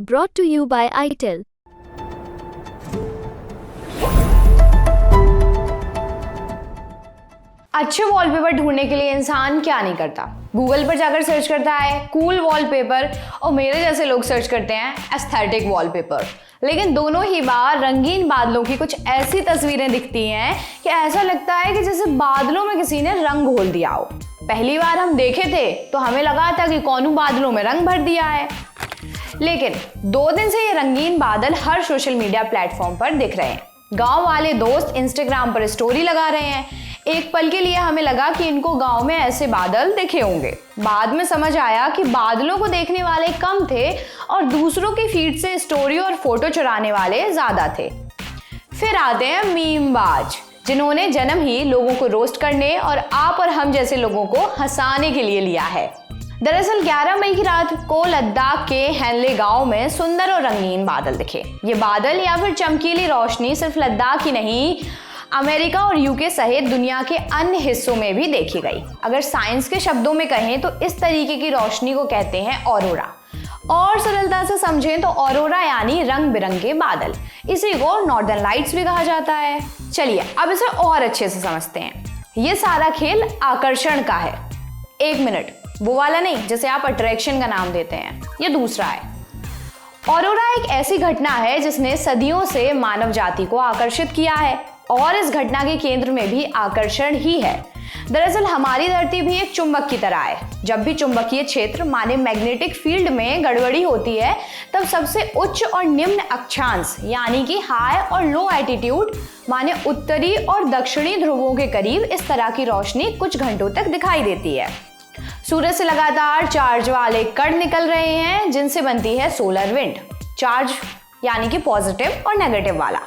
Brought to you by ITEL. अच्छे wallpaper ढूंढने के लिए इंसान क्या नहीं करता, गूगल पर जाकर सर्च करता है कूल वॉलपेपर, और मेरे जैसे लोग सर्च करते हैं एस्थेटिक वॉलपेपर। लेकिन दोनों ही बार रंगीन बादलों की कुछ ऐसी तस्वीरें दिखती हैं कि ऐसा लगता है कि जैसे बादलों में किसी ने रंग घोल दिया हो। पहली बार हम देखे थे तो हमें लगा था कि कौन बादलों में रंग भर दिया है, लेकिन 2 दिन से ये रंगीन बादल हर सोशल मीडिया प्लेटफॉर्म पर दिख रहे हैं। गांव वाले दोस्त इंस्टाग्राम पर स्टोरी लगा रहे हैं। एक पल के लिए हमें लगा कि इनको गांव में ऐसे बादल दिखे होंगे। बाद में समझ आया कि बादलों को देखने वाले कम थे और दूसरों की फीड से स्टोरी और फोटो चुराने वाले ज्यादा थे। फिर आते हैं मीमबाज, जिन्होंने जन्म ही लोगों को रोस्ट करने और आप और हम जैसे लोगों को हंसाने के लिए लिया है। दरअसल 11 मई की रात को लद्दाख के हैनले गांव में सुंदर और रंगीन बादल दिखे। ये बादल या फिर चमकीली रोशनी सिर्फ लद्दाख ही नहीं, अमेरिका और यूके सहित दुनिया के अन्य हिस्सों में भी देखी गई। अगर साइंस के शब्दों में कहें तो इस तरीके की रोशनी को कहते हैं ऑरोरा, और सरलता से समझें तो ऑरोरा यानी रंग बिरंगे बादल। इसी को नॉर्दर्न लाइट्स भी कहा जाता है। चलिए अब इसे और अच्छे से समझते हैं। ये सारा खेल आकर्षण का है। 1 मिनट, वो वाला नहीं जिसे आप अट्रैक्शन का नाम देते हैं, ये दूसरा है। ऑरोरा एक ऐसी घटना है जिसने सदियों से मानव जाति को आकर्षित किया है, और इस घटना के केंद्र में भी आकर्षण ही है। दरअसल हमारी धरती भी एक चुंबक की तरह है। जब भी चुंबकीय क्षेत्र माने मैग्नेटिक फील्ड में गड़बड़ी होती है, तब सबसे उच्च और निम्न अक्षांश यानी कि हाई और लो एल्टीट्यूड माने उत्तरी और दक्षिणी ध्रुवों के करीब इस तरह की रोशनी कुछ घंटों तक दिखाई देती है। सूरज से लगातार चार्ज वाले कण निकल रहे हैं, जिनसे बनती है सोलर विंड। चार्ज यानी कि पॉजिटिव और नेगेटिव वाला।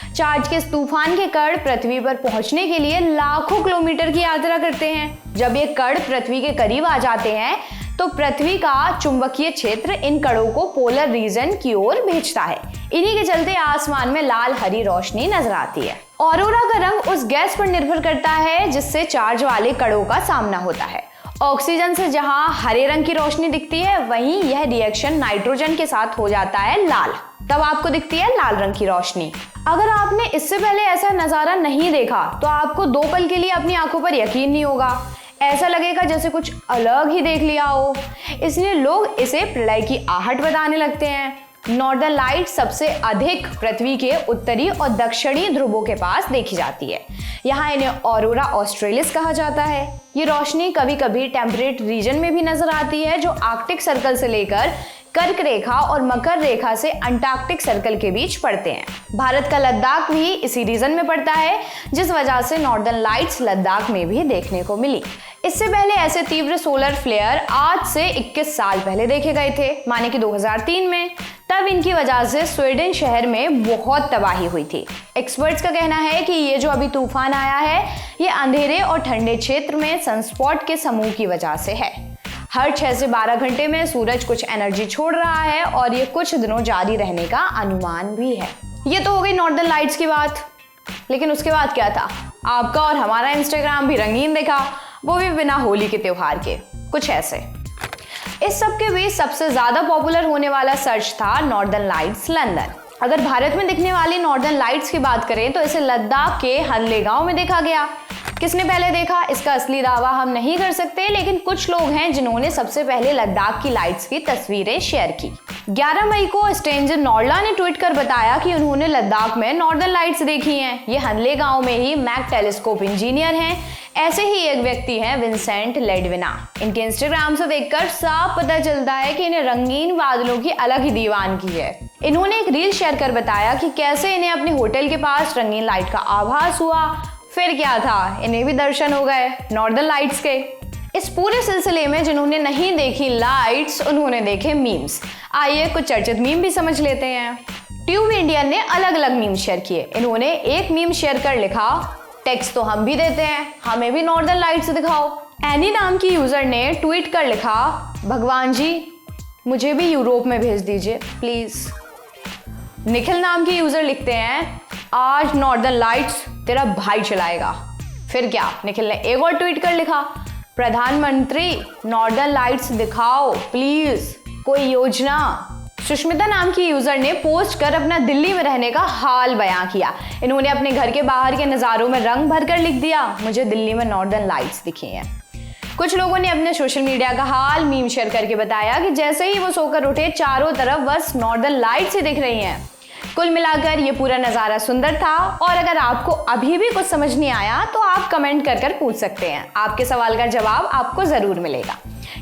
चार्ज के इस तूफान के कण पृथ्वी पर पहुंचने के लिए लाखों किलोमीटर की यात्रा करते हैं। जब ये कण पृथ्वी के करीब आ जाते हैं तो पृथ्वी का चुंबकीय क्षेत्र इन कणों को पोलर रीजन की ओर भेजता है। इन्हीं के चलते आसमान में लाल हरी रोशनी नजर आती है। ऑरोरा का रंग उस गैस पर निर्भर करता है जिससे चार्ज वाले कणों का सामना होता है। ऑक्सीजन से जहां हरे रंग की रोशनी दिखती है, वहीं यह रिएक्शन नाइट्रोजन के साथ हो जाता है लाल, तब आपको दिखती है लाल रंग की रोशनी। अगर आपने इससे पहले ऐसा नजारा नहीं देखा तो आपको 2 पल के लिए अपनी आंखों पर यकीन नहीं होगा। ऐसा लगेगा जैसे कुछ अलग ही देख लिया हो। इसलिए लोग इसे प्रलय की आहट बताने लगते हैं। नॉर्दर्न लाइट सबसे अधिक पृथ्वी के उत्तरी और दक्षिणी ध्रुवों के पास देखी जाती है। यहाँ इन्हें ऑरोरा ऑस्ट्रेलिस कहा जाता है। ये रोशनी कभी कभी टेम्परेट रीजन में भी नजर आती है, जो आर्कटिक सर्कल से लेकर कर्क रेखा और मकर रेखा से अंटार्कटिक सर्कल के बीच पड़ते हैं। भारत का लद्दाख भी इसी रीजन में पड़ता है, जिस वजह से नॉर्दर्न लाइट्स लद्दाख में भी देखने को मिली। इससे पहले ऐसे तीव्र सोलर फ्लेयर आज से 21 साल पहले देखे गए थे, माने कि 2003 में। तब इनकी वजह से स्वीडन शहर में बहुत तबाही हुई थी। एक्सपर्ट्स का कहना है कि ये जो अभी तूफान आया है, ये अंधेरे और ठंडे क्षेत्र में सनस्पॉट के समूह की वजह से है। हर 6 से 12 घंटे में सूरज कुछ एनर्जी छोड़ रहा है और ये कुछ दिनों जारी रहने का अनुमान भी है। ये तो हो गई नॉर्दर्न लाइट्स की बात, लेकिन उसके बाद क्या था? आपका और हमारा इंस्टाग्राम भी रंगीन दिखा, वो भी बिना होली के त्योहार के, कुछ ऐसे। इस सब के बीच सबसे ज्यादा पॉपुलर होने वाला सर्च था नॉर्दर्न लाइट्स लंदन। अगर भारत में दिखने वाली नॉर्दर्न लाइट्स की बात करें तो इसे लद्दाख के हैनले गांव में देखा गया। किसने पहले देखा, इसका असली दावा हम नहीं कर सकते, लेकिन कुछ लोग हैं जिन्होंने सबसे पहले लद्दाख की लाइट्स की तस्वीरें शेयर की। 11 मई को स्ट्रेंजर नॉर्ला ने ट्वीट कर बताया कि उन्होंने लद्दाख में नॉर्दर्न लाइट्स देखी हैं। ये हैनले गांव में ही मैक टेलीस्कोप इंजीनियर हैं। ऐसे ही एक व्यक्ति हैं विंसेंट लेडविना। इनके इंस्टाग्राम से देखकर साफ पता चलता है कि इन्हें रंगीन बादलों की अलग ही दीवानगी है। इन्होंने एक रील शेयर कर बताया कि कैसे इन्हें अपने होटल के पास रंगीन लाइट का आभास हुआ। फिर क्या था, इन्हें भी दर्शन हो गए नॉर्दर्न लाइट्स के। इस पूरे सिलसिले में जिन्होंने नहीं देखी लाइट्स, उन्होंने देखे मीम्स। आइए कुछ चर्चित मीम भी समझ लेते हैं। ट्यूब इंडियन ने अलग अलग मीम शेयर किए। इन्होंने एक मीम शेयर कर लिखा, टेक्स्ट तो हम भी देते हैं, हमें भी नॉर्दर्न लाइट्स दिखाओ। एनी नाम की यूजर ने ट्वीट कर लिखा, भगवान जी मुझे भी यूरोप में भेज दीजिए प्लीज। निखिल नाम के यूजर लिखते हैं, आज नॉर्दर्न लाइट्स तेरा भाई चलाएगा। फिर क्या, निखिल ने एक और ट्वीट कर लिखा, प्रधानमंत्री नॉर्दर्न लाइट्स दिखाओ प्लीज, कोई योजना। सुष्मिता नाम की यूजर ने पोस्ट कर अपना दिल्ली में रहने का हाल बयां किया। इन्होंने अपने घर के बाहर के नज़ारों में रंग भरकर लिख दिया, मुझे दिल्ली में नॉर्दर्न लाइट्स दिखी हैं। कुछ लोगों ने अपने सोशल मीडिया का हाल मीम शेयर करके बताया कि जैसे ही वो सोकर उठे चारों तरफ बस नॉर्दर्न लाइट्स ही दिख रही हैं। कुल मिलाकर ये पूरा नज़ारा सुंदर था और अगर आपको अभी भी कुछ समझ नहीं आया तो आप कमेंट कर पूछ सकते हैं। आपके सवाल का जवाब आपको ज़रूर मिलेगा।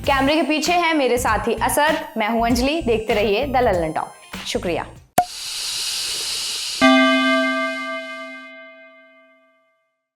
कैमरे के पीछे है मेरे साथी असद, मैं हूं अंजलि। देखते रहिए द लल्लन टॉक। शुक्रिया।